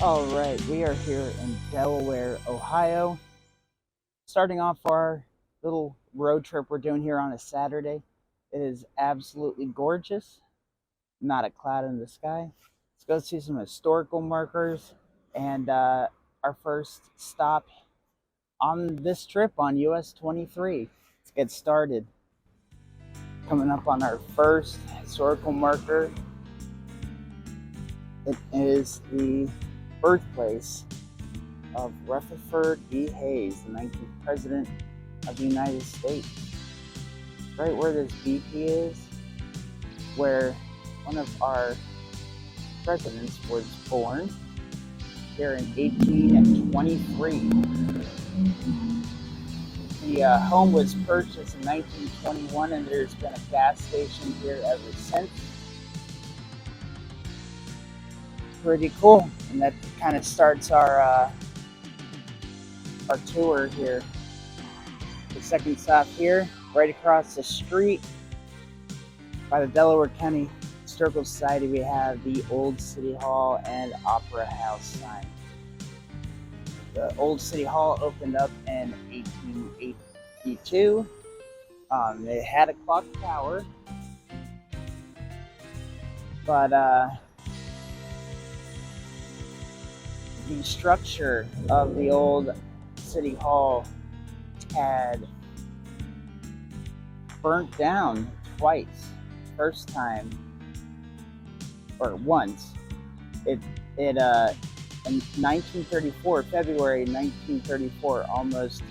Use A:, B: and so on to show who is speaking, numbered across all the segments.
A: All right, we are here in Delaware, Ohio, starting off our little road trip we're doing here on a Saturday. It is absolutely gorgeous, not a cloud in the sky. Let's go see some historical markers and our first stop on this trip on US 23. Let's get started. Coming up on our first historical marker, it is the birthplace of Rutherford B Hayes, the 19th President of the United States. Right where this BP is, where one of our presidents was born, here in 1823. The home was purchased in 1921, and there's been a gas station here ever since. Pretty cool, and that kind of starts our tour here. The second stop here, right across the street by the Delaware County Historical Society, we have the Old City Hall and Opera House sign. The Old City Hall opened up in 1882. It had a clock tower, but the structure of the old City Hall had burnt down twice. First time, or once, in 1934, February 1934, almost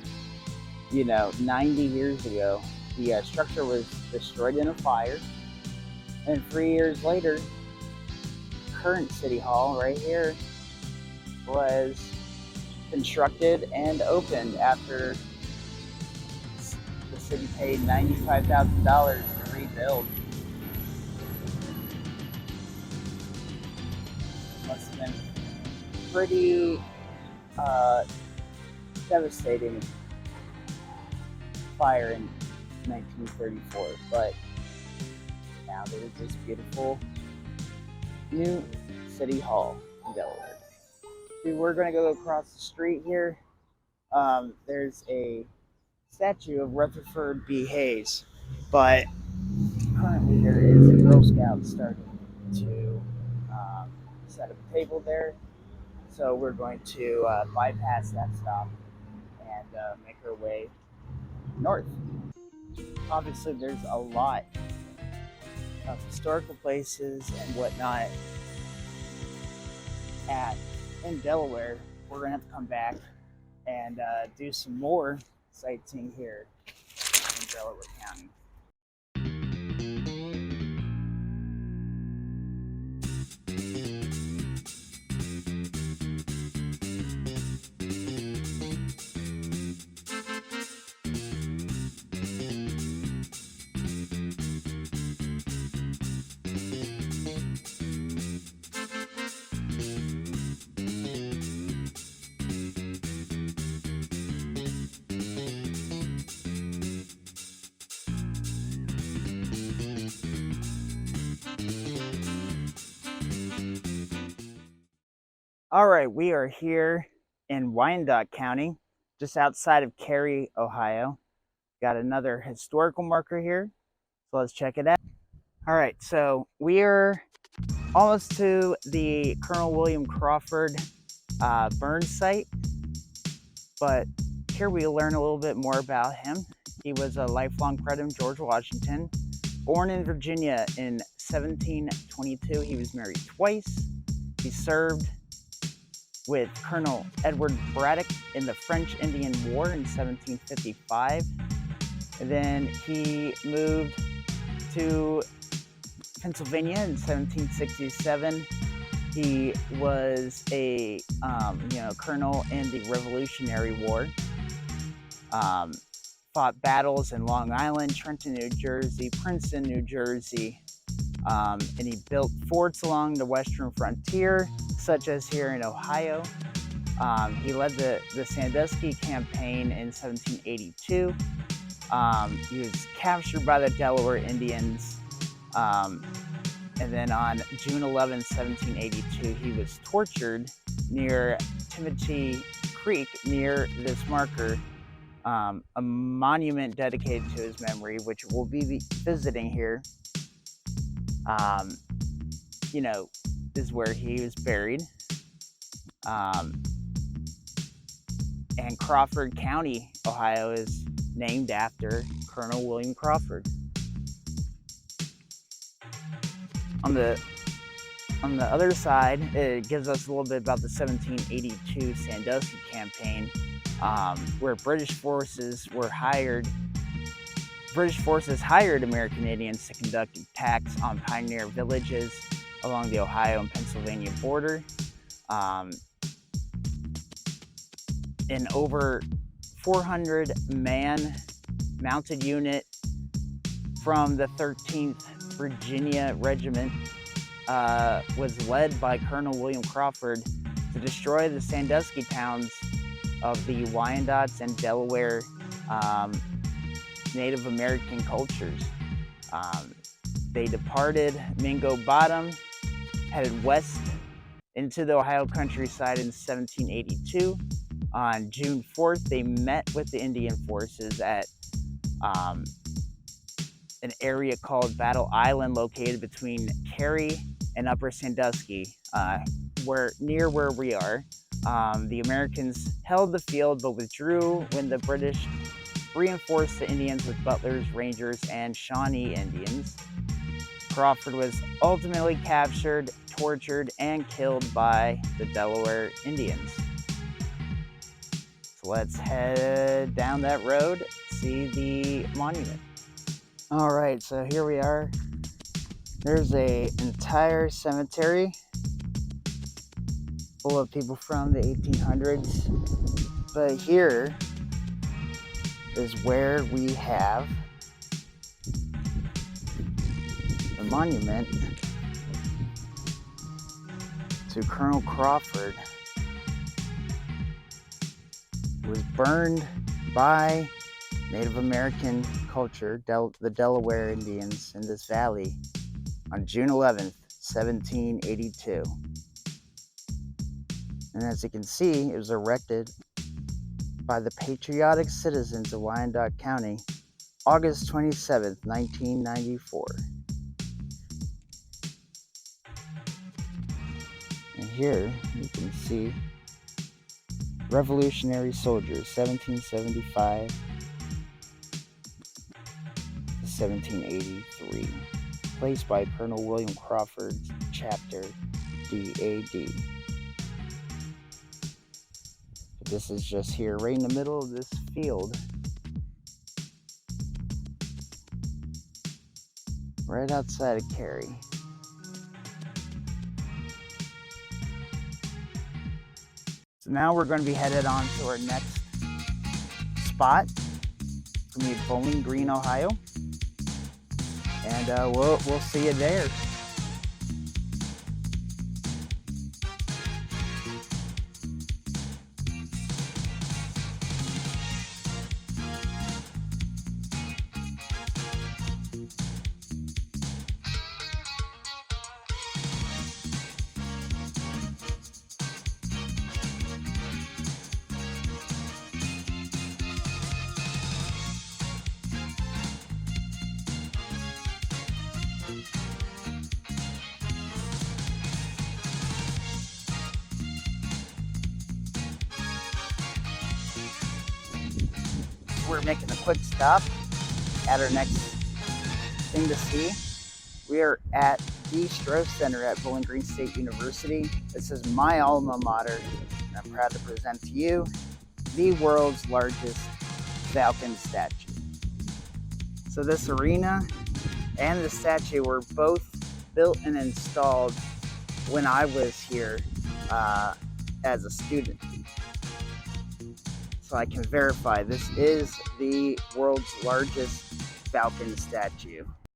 A: 90 years ago, the structure was destroyed in a fire, and 3 years later, current City Hall right here was constructed and opened after the city paid $95,000 to rebuild. Must have been pretty devastating fire in 1934, but now there's this beautiful new City Hall in Delaware. We're going to go across the street here. There's a statue of Rutherford B Hayes, but currently there is a Girl Scout starting to set up a table there. So we're going to bypass that stop and make our way north. Obviously, there's a lot of historical places and whatnot in Delaware. We're gonna have to come back and do some more sightseeing here in Delaware County. All right, we are here in Wyandot County, just outside of Carey, Ohio. Got another historical marker here, so let's check it out. All right, so we are almost to the Colonel William Crawford burn site, but here we learn a little bit more about him. He was a lifelong friend of George Washington. Born in Virginia in 1722, he was married twice. He served with Colonel Edward Braddock in the French Indian War in 1755. And then he moved to Pennsylvania in 1767. He was a colonel in the Revolutionary War. Fought battles in Long Island, Trenton, New Jersey, Princeton, New Jersey, and he built forts along the western frontier, such as here in Ohio. He led the Sandusky campaign in 1782. He was captured by the Delaware Indians And then on June 11, 1782, he was tortured near Timothy Creek, near this marker, a monument dedicated to his memory, which we'll be visiting here. You know, is where he was buried. And Crawford County, Ohio, is named after Colonel William Crawford. On the other side, it gives us a little bit about the 1782 Sandusky campaign, where British forces hired American Indians to conduct attacks on pioneer villages along the Ohio and Pennsylvania border. An over 400-man mounted unit from the 13th Virginia Regiment was led by Colonel William Crawford to destroy the Sandusky towns of the Wyandots and Delaware Native American cultures. They departed Mingo Bottom, headed west into the Ohio countryside in 1782. On June 4th, they met with the Indian forces at an area called Battle Island, located between Carey and Upper Sandusky, near where we are. The Americans held the field but withdrew when the British reinforced the Indians with Butlers, Rangers, and Shawnee Indians. Crawford was ultimately captured, tortured, and killed by the Delaware Indians. So let's head down that road, see the monument. All right, so here we are. There's an entire cemetery full of people from the 1800s. But here is where we have the monument to Colonel Crawford, who was burned by Native American culture, the Delaware Indians in this valley, on June 11th, 1782. And as you can see, it was erected by the patriotic citizens of Wyandot County, August 27th, 1994. And here you can see Revolutionary Soldiers, 1775 to 1783, placed by Colonel William Crawford's chapter DAD. This is just here, right in the middle of this field, right outside of Carey. So now we're going to be headed on to our next spot. It's going to be Bowling Green, Ohio, and we'll see you there. We're making a quick stop at our next thing to see. We are at the Stroh Center at Bowling Green State University. This is my alma mater, and I'm proud to present to you the world's largest falcon statue. So this arena and the statue were both built and installed when I was here as a student. So I can verify this is the world's largest falcon statue.